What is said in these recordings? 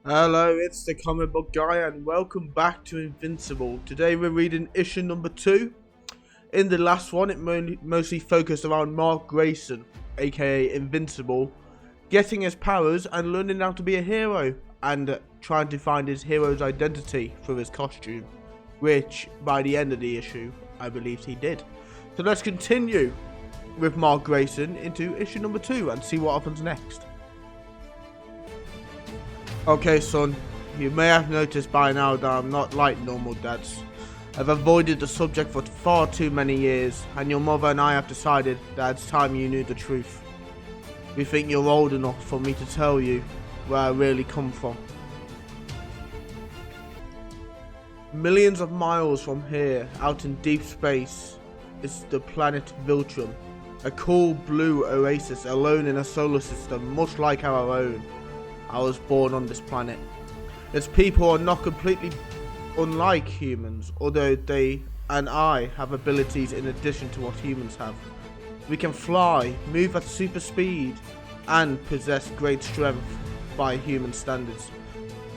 Hello, it's the comic book guy and welcome back to Invincible. Today we're reading issue number 2. In the last one it mostly focused around Mark Grayson, aka Invincible, getting his powers and learning how to be a hero and trying to find his hero's identity through his costume, which by the end of the issue I believe he did. So let's continue with Mark Grayson into issue number 2 and see what happens next. Okay, son, you may have noticed by now that I'm not like normal dads. I've avoided the subject for far too many years, and your mother and I have decided that it's time you knew the truth. We think you're old enough for me to tell you where I really come from. Millions of miles from here, out in deep space, is the planet Viltrum, a cool blue oasis alone in a solar system much like our own. I was born on this planet. Its people are not completely unlike humans, although they and I have abilities in addition to what humans have. We can fly, move at super speed, and possess great strength by human standards.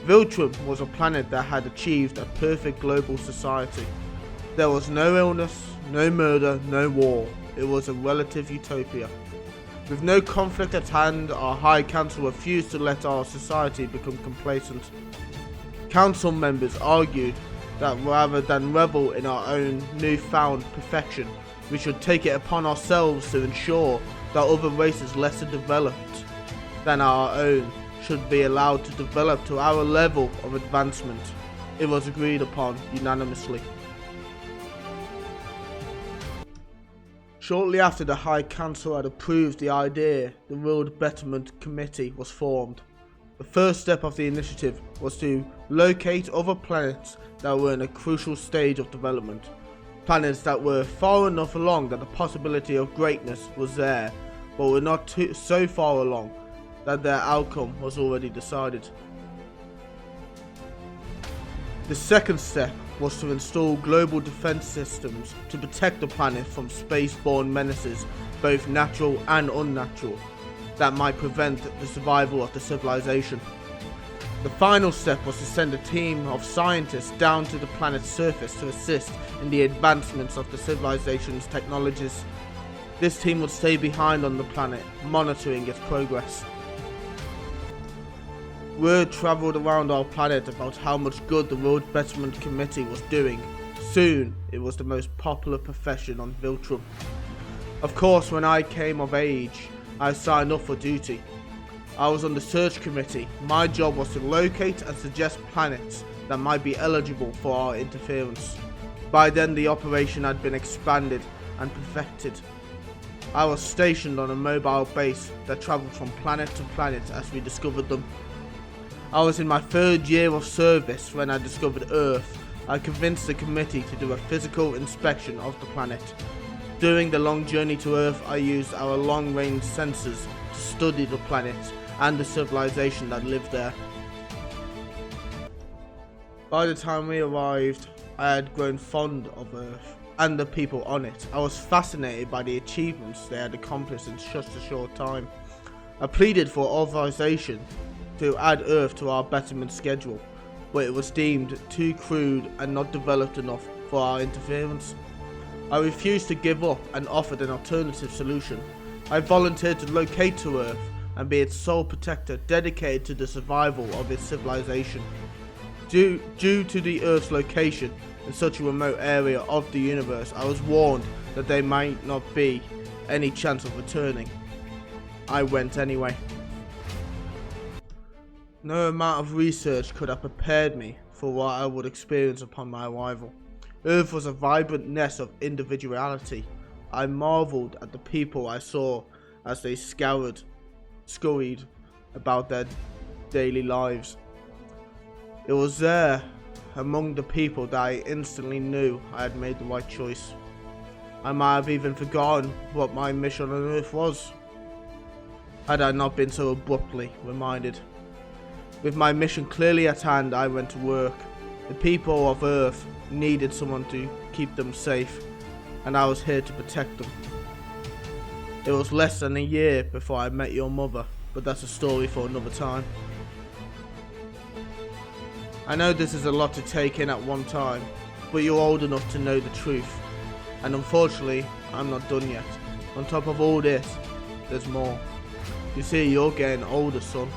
Viltrum was a planet that had achieved a perfect global society. There was no illness, no murder, no war. It was a relative utopia. With no conflict at hand, our High Council refused to let our society become complacent. Council members argued that rather than revel in our own newfound perfection, we should take it upon ourselves to ensure that other races lesser developed than our own should be allowed to develop to our level of advancement. It was agreed upon unanimously. Shortly after the High Council had approved the idea, the World Betterment Committee was formed. The first step of the initiative was to locate other planets that were in a crucial stage of development. Planets that were far enough along that the possibility of greatness was there, but were not so far along that their outcome was already decided. The second step was to install global defense systems to protect the planet from space-borne menaces, both natural and unnatural, that might prevent the survival of the civilization. The final step was to send a team of scientists down to the planet's surface to assist in the advancements of the civilization's technologies. This team would stay behind on the planet, monitoring its progress. Word travelled around our planet about how much good the World Betterment Committee was doing. Soon, it was the most popular profession on Viltrum. Of course, when I came of age, I signed up for duty. I was on the search committee. My job was to locate and suggest planets that might be eligible for our interference. By then, the operation had been expanded and perfected. I was stationed on a mobile base that travelled from planet to planet as we discovered them. I was in my third year of service when I discovered Earth. I convinced the committee to do a physical inspection of the planet. During the long journey to Earth, I used our long-range sensors to study the planet and the civilization that lived there. By the time we arrived, I had grown fond of Earth and the people on it. I was fascinated by the achievements they had accomplished in just a short time. I pleaded for authorization to add Earth to our betterment schedule, but it was deemed too crude and not developed enough for our interference. I refused to give up and offered an alternative solution. I volunteered to locate to Earth and be its sole protector, dedicated to the survival of its civilization. Due to the Earth's location in such a remote area of the universe, I was warned that there might not be any chance of returning. I went anyway. No amount of research could have prepared me for what I would experience upon my arrival. Earth was a vibrant nest of individuality. I marvelled at the people I saw as they scurried about their daily lives. It was there, among the people, that I instantly knew I had made the right choice. I might have even forgotten what my mission on Earth was, had I not been so abruptly reminded. With my mission clearly at hand, I went to work. The people of Earth needed someone to keep them safe, and I was here to protect them. It was less than a year before I met your mother, but that's a story for another time. I know this is a lot to take in at one time, but you're old enough to know the truth. And unfortunately, I'm not done yet. On top of all this, there's more. You see, you're getting older, son.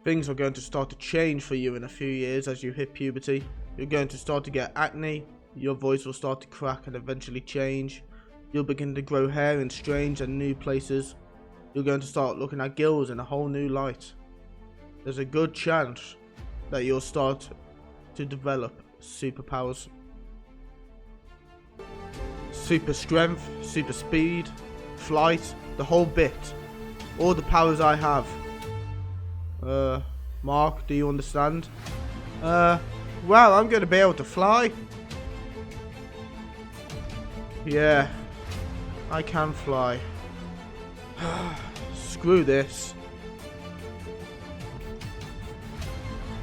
Things are going to start to change for you in a few years as you hit puberty. You're going to start to get acne, your voice will start to crack and eventually change. You'll begin to grow hair in strange and new places. You're going to start looking at girls in a whole new light. There's a good chance that you'll start to develop superpowers. Super strength, super speed, flight, the whole bit. All the powers I have. Mark, do you understand? Well, I'm going to be able to fly. Yeah, I can fly. Screw this.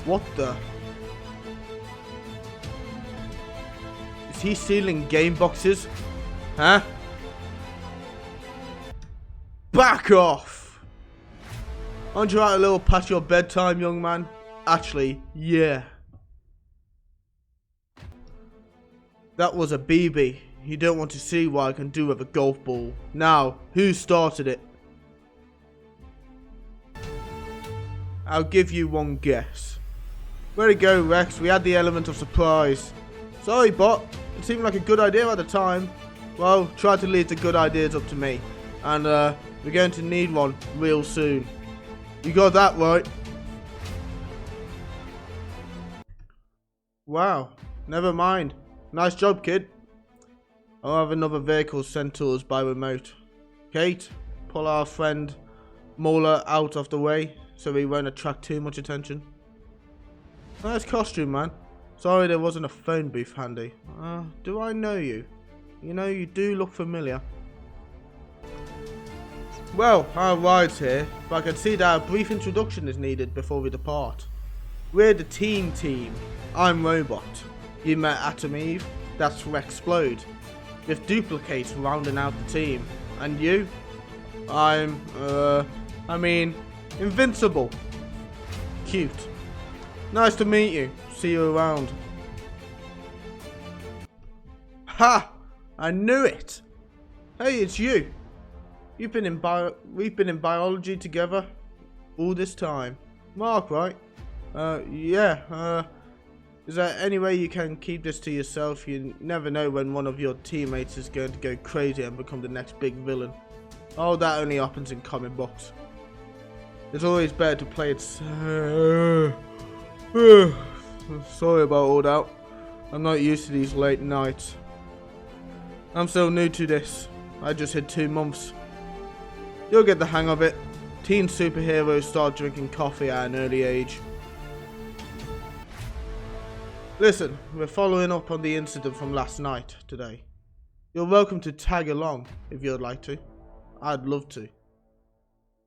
What the? Is he stealing game boxes? Huh? Back off! Aren't you out a little past your bedtime, young man? Actually, yeah. That was a BB. You don't want to see what I can do with a golf ball. Now, who started it? I'll give you one guess. Way to go, Rex. We had the element of surprise. Sorry, bot. It seemed like a good idea at the time. Well, try to leave the good ideas up to me. And, we're going to need one real soon. You got that right. Wow. Never mind. Nice job, kid. I'll have another vehicle sent to us by remote. Kate, pull our friend Mola out of the way so he won't attract too much attention. Nice costume, man. Sorry there wasn't a phone booth handy. Do I know you? You know, you do look familiar. Well, our ride's here, but I can see that a brief introduction is needed before we depart. We're the team. I'm Robot. You met Atom Eve, that's Rexplode. With duplicates rounding out the team. And you? I'm, Invincible. Cute. Nice to meet you. See you around. Ha! I knew it! Hey, it's you. We've been in biology together all this time. Mark, right? Yeah, is there any way you can keep this to yourself? You never know when one of your teammates is going to go crazy and become the next big villain. Oh, that only happens in comic books. It's always better to play it. Sorry about all that. I'm not used to these late nights. I'm so new to this. I just hit 2 months. You'll get the hang of it. Teen superheroes start drinking coffee at an early age. Listen, we're following up on the incident from last night today. You're welcome to tag along if you'd like to. I'd love to.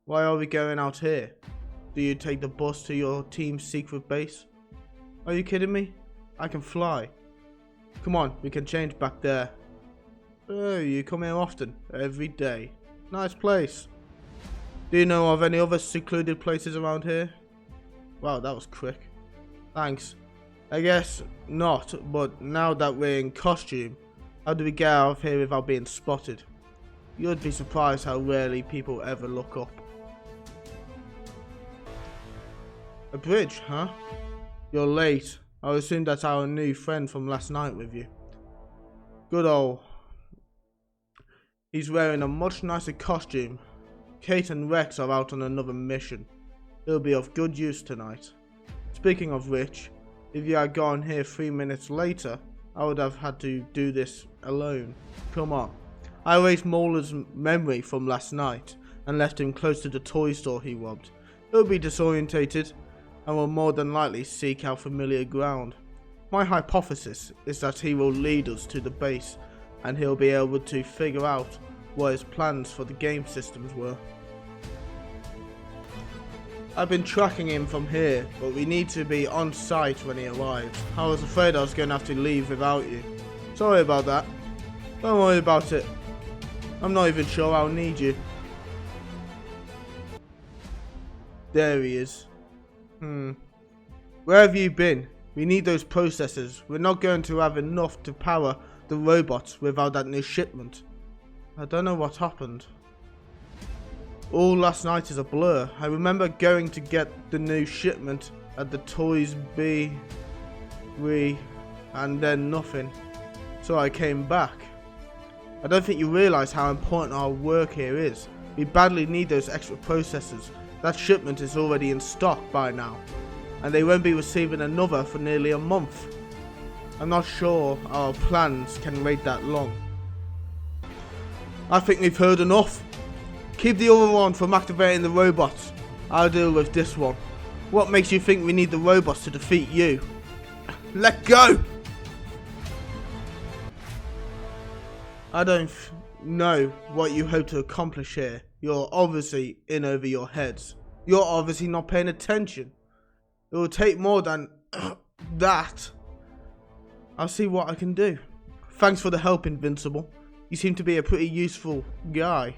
Why are we going out here? Do you take the bus to your team's secret base? Are you kidding me? I can fly. Come on, we can change back there. Oh, you come here often? Every day. Nice place. Do you know of any other secluded places around here? Wow, that was quick. Thanks. I guess not, but now that we're in costume, how do we get out of here without being spotted? You'd be surprised how rarely people ever look up. A bridge, huh? You're late. I assume that's our new friend from last night with you. Good old. He's wearing a much nicer costume. Kate and Rex are out on another mission. He'll be of good use tonight. Speaking of which, if you had gone here 3 minutes later, I would have had to do this alone. Come on. I erased Molar's memory from last night and left him close to the toy store he robbed. He'll be disorientated and will more than likely seek out familiar ground. My hypothesis is that he will lead us to the base and he'll be able to figure out what his plans for the game systems were. I've been tracking him from here, but we need to be on site when he arrives. I was afraid I was going to have to leave without you. Sorry about that. Don't worry about it. I'm not even sure I'll need you. There he is. Where have you been? We need those processors. We're not going to have enough to power the robots without that new shipment. I don't know what happened. All last night is a blur. I remember going to get the new shipment at the Toys B. And then nothing. So I came back. I don't think you realise how important our work here is. We badly need those extra processors. That shipment is already in stock by now, and they won't be receiving another for nearly a month. I'm not sure our plans can wait that long. I think we've heard enough. Keep the other one from activating the robots. I'll deal with this one. What makes you think we need the robots to defeat you? Let go! I don't know what you hope to accomplish here. You're obviously in over your heads. You're obviously not paying attention. It will take more than that. I'll see what I can do. Thanks for the help, Invincible. You seem to be a pretty useful guy.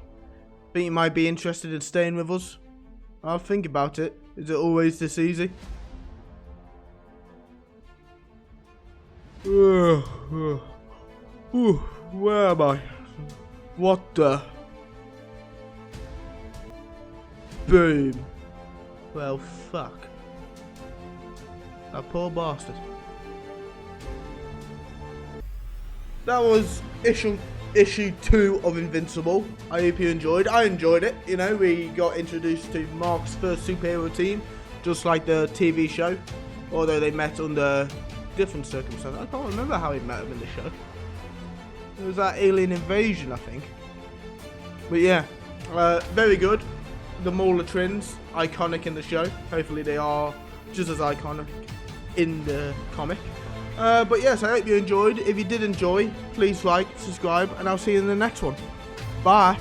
Think you might be interested in staying with us? I'll think about it. Is it always this easy? Where am I? What the? Boom. Well, fuck. That poor bastard. That was issue 2 of Invincible. I hope you enjoyed. I enjoyed it. You know, we got introduced to Mark's first superhero team, just like the TV show. Although they met under different circumstances. I can't remember how he met him in the show. It was that alien invasion, I think. But yeah, very good. The Mauler twins, iconic in the show. Hopefully they are just as iconic in the comic. But yes, I hope you enjoyed. If you did enjoy, please like, subscribe, and I'll see you in the next one. Bye.